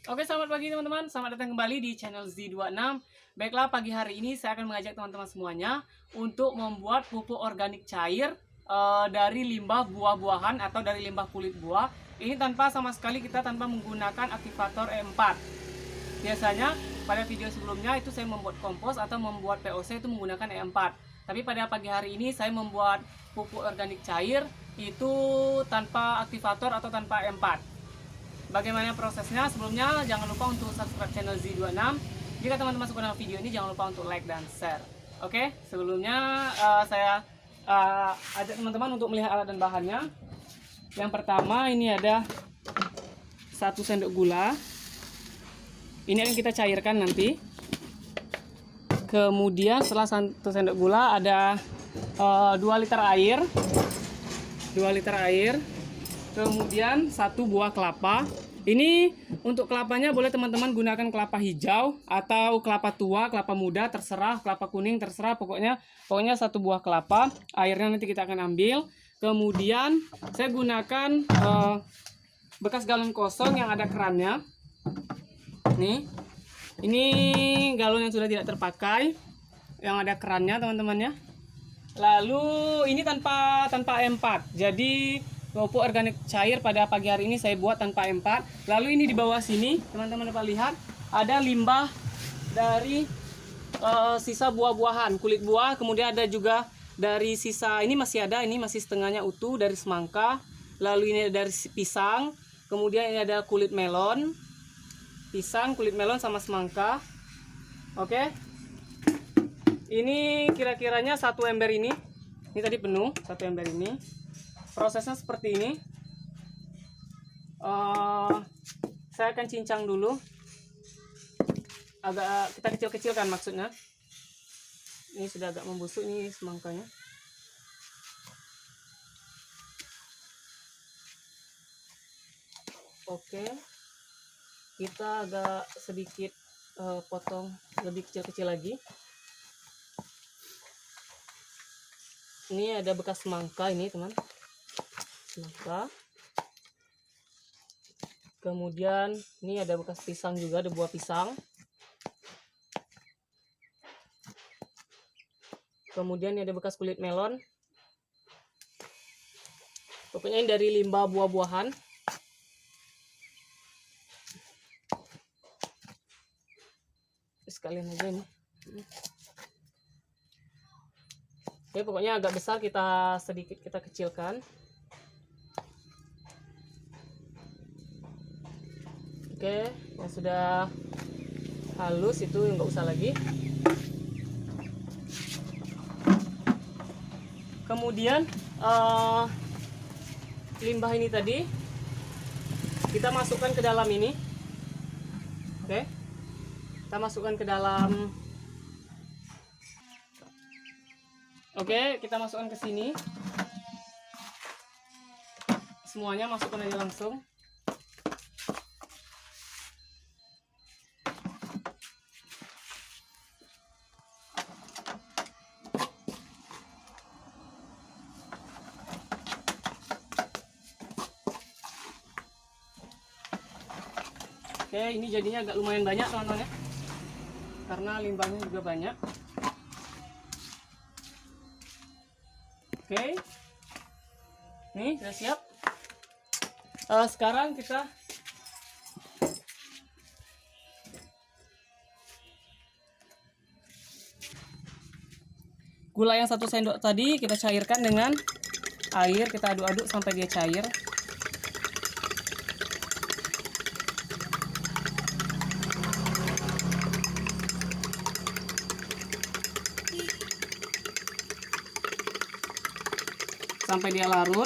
Oke, selamat pagi teman-teman. Selamat datang kembali di channel Z26. Baiklah, pagi hari ini saya akan mengajak teman-teman semuanya untuk membuat pupuk organik cair dari limbah buah-buahan atau dari limbah kulit buah. Ini tanpa menggunakan aktivator E4. Biasanya pada video sebelumnya itu saya membuat kompos atau membuat POC itu menggunakan E4. Tapi pada pagi hari ini saya membuat pupuk organik cair itu tanpa aktivator atau tanpa E4. Bagaimana prosesnya? Sebelumnya jangan lupa untuk subscribe channel Z26. Jika teman-teman suka dengan video ini, jangan lupa untuk like dan share. Oke, sebelumnya saya ajak teman-teman untuk melihat alat dan bahannya. Yang pertama ini ada 1 sendok gula. Ini akan kita cairkan nanti. Kemudian setelah 1 sendok gula ada 2 liter air. 2 liter air. Kemudian 1 buah kelapa. Ini untuk kelapanya boleh teman-teman gunakan kelapa hijau atau kelapa tua, kelapa muda, terserah, kelapa kuning terserah, pokoknya 1 buah kelapa. Airnya nanti kita akan ambil. Kemudian saya gunakan bekas galon kosong yang ada kerannya. Nih. Ini galon yang sudah tidak terpakai, yang ada kerannya teman-teman ya. Lalu ini tanpa E4. Jadi pupuk organik cair pada pagi hari ini saya buat tanpa E4. Lalu ini di bawah sini teman-teman dapat lihat ada limbah dari sisa buah-buahan, kulit buah. Kemudian ada juga dari sisa, ini masih ada, ini masih setengahnya utuh dari semangka. Lalu ini dari pisang. Kemudian ini ada kulit melon, pisang, kulit melon sama semangka. Oke. Ini kira-kiranya 1 ember ini. Ini tadi penuh 1 ember ini. Prosesnya seperti ini. Saya akan cincang dulu. Agak kita kecil-kecilkan maksudnya. Ini sudah agak membusuk ini semangkanya. Oke. Kita agak sedikit potong lebih kecil-kecil lagi. Ini ada bekas semangka ini, teman. Semangka. Kemudian ini ada bekas pisang juga, ada buah pisang. Kemudian ini ada bekas kulit melon. Pokoknya ini dari limbah buah-buahan. Sekalian aja ini. Oke, pokoknya agak besar kita sedikit kita kecilkan. Oke, yang sudah halus itu nggak usah lagi. Kemudian limbah ini tadi kita masukkan ke dalam ini. Oke, kita masukkan ke dalam. Oke, kita masukkan ke sini. Semuanya masukkan aja langsung. Oke, ini jadinya agak lumayan banyak teman-teman ya, karena limbahnya juga banyak. Oke, nih sudah siap. Sekarang kita gula yang 1 sendok tadi kita cairkan dengan air, kita aduk-aduk sampai dia cair. Sampai dia larut.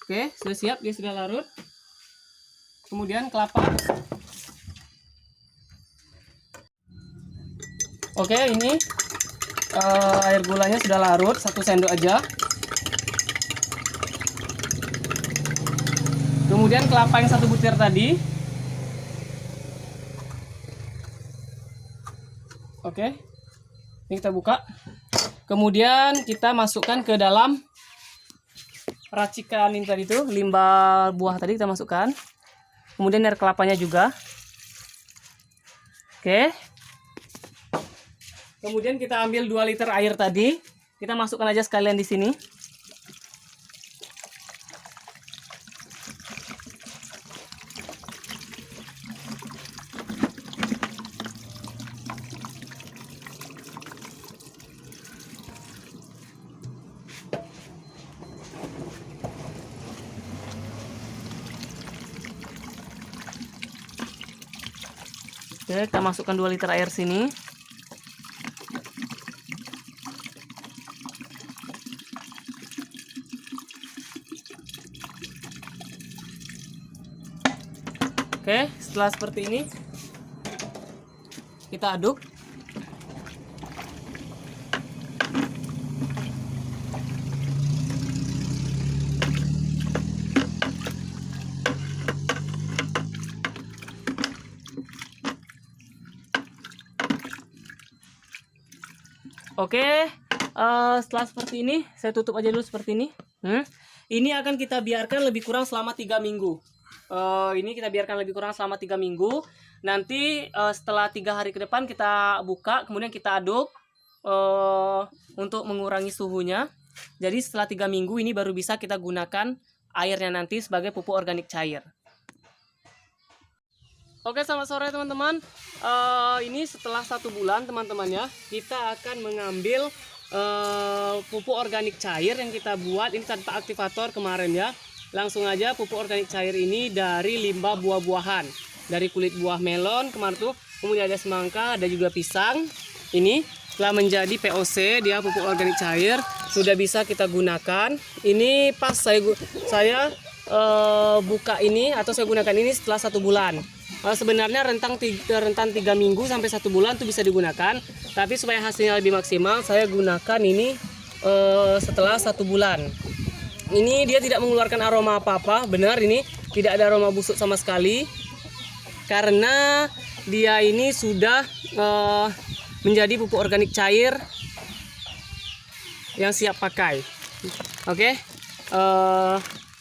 Oke, sudah siap, dia sudah larut. Kemudian kelapa. Oke, ini air gulanya sudah larut, 1 sendok aja. Kemudian kelapa yang 1 butir tadi. Oke, ini kita buka. Kemudian kita masukkan ke dalam racikan ini tadi tuh, limbah buah tadi kita masukkan. Kemudian air kelapanya juga. Oke. Kemudian kita ambil 2 liter air tadi, kita masukkan aja sekalian di sini. Oke, kita masukkan 2 liter air sini. Oke, setelah seperti ini kita aduk. Oke, setelah seperti ini, saya tutup aja dulu seperti ini. Ini akan kita biarkan lebih kurang selama 3 minggu. Ini kita biarkan lebih kurang selama 3 minggu. Nanti setelah 3 hari ke depan kita buka, kemudian kita aduk untuk mengurangi suhunya. Jadi setelah 3 minggu ini baru bisa kita gunakan airnya nanti sebagai pupuk organik cair. Oke, selamat sore teman-teman. Ini setelah 1 bulan teman-teman ya, kita akan mengambil pupuk organik cair yang kita buat ini tanpa aktivator kemarin ya. Langsung aja pupuk organik cair ini dari limbah buah-buahan, dari kulit buah melon kemarin tuh, kemudian ada semangka, ada juga pisang. Ini telah menjadi POC, dia pupuk organik cair, sudah bisa kita gunakan. Ini pas saya buka ini atau saya gunakan ini setelah 1 bulan. Sebenarnya rentan 3 minggu sampai 1 bulan itu bisa digunakan, tapi supaya hasilnya lebih maksimal saya gunakan ini setelah 1 bulan. Ini dia tidak mengeluarkan aroma apa-apa, benar ini tidak ada aroma busuk sama sekali, karena dia ini sudah menjadi pupuk organik cair yang siap pakai. Oke,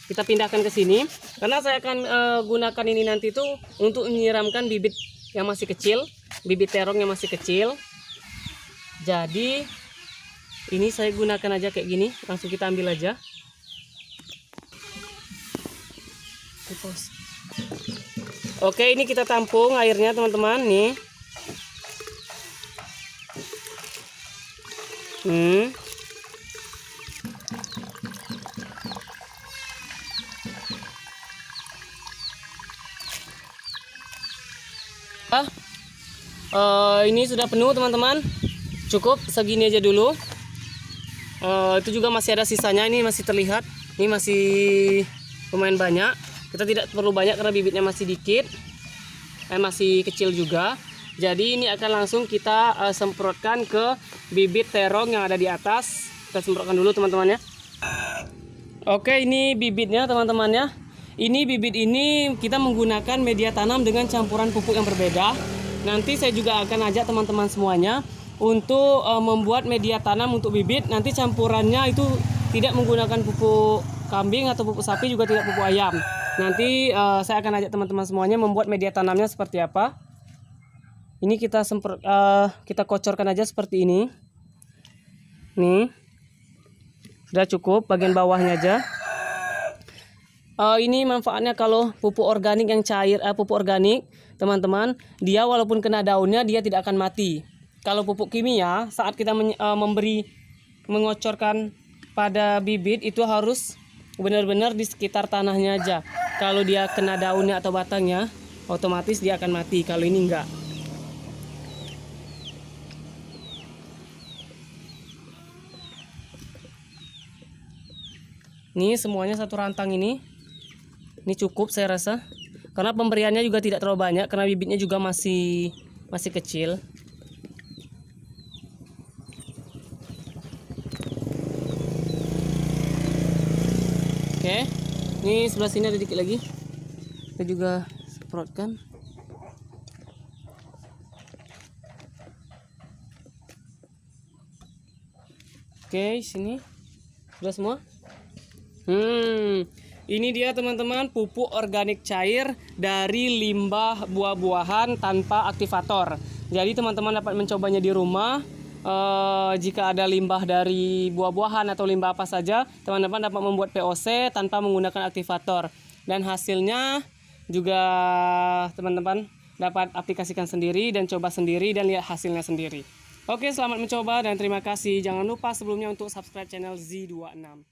kita pindahkan ke sini karena saya akan gunakan ini nanti tuh untuk menyiramkan bibit yang masih kecil, bibit terong yang masih kecil. Jadi ini saya gunakan aja kayak gini, langsung kita ambil aja. Oke, ini kita tampung airnya teman-teman nih. Ini sudah penuh teman-teman, cukup segini aja dulu. Itu juga masih ada sisanya, ini masih terlihat, ini masih lumayan banyak. Kita tidak perlu banyak karena bibitnya masih dikit, masih kecil juga. Jadi ini akan langsung kita semprotkan ke bibit terong yang ada di atas. Kita semprotkan dulu teman-teman ya. Oke, ini bibitnya teman-teman ya. Ini bibit ini kita menggunakan media tanam dengan campuran pupuk yang berbeda. Nanti saya juga akan ajak teman-teman semuanya untuk membuat media tanam untuk bibit. Nanti campurannya itu tidak menggunakan pupuk kambing atau pupuk sapi, juga tidak pupuk ayam. Nanti saya akan ajak teman-teman semuanya membuat media tanamnya seperti apa. Ini kita kita kocorkan aja seperti ini. Nih, sudah cukup bagian bawahnya aja. Ini manfaatnya kalau pupuk organik yang cair, pupuk organik teman-teman, dia walaupun kena daunnya dia tidak akan mati. Kalau pupuk kimia saat kita mengocorkan pada bibit itu harus benar-benar di sekitar tanahnya aja. Kalau dia kena daunnya atau batangnya, otomatis dia akan mati. Kalau ini enggak. Ini semuanya satu rantang ini. Ini cukup saya rasa. Karena pemberiannya juga tidak terlalu banyak, karena bibitnya juga masih kecil. Oke, ini sebelah sini ada dikit lagi. Kita juga semprotkan. Oke, sini sudah semua. Ini dia teman-teman, pupuk organik cair dari limbah buah-buahan tanpa aktivator. Jadi teman-teman dapat mencobanya di rumah. Jika ada limbah dari buah-buahan atau limbah apa saja, teman-teman dapat membuat POC tanpa menggunakan aktivator. Dan hasilnya juga teman-teman dapat aplikasikan sendiri dan coba sendiri dan lihat hasilnya sendiri. Oke, selamat mencoba dan terima kasih. Jangan lupa sebelumnya untuk subscribe channel Z26.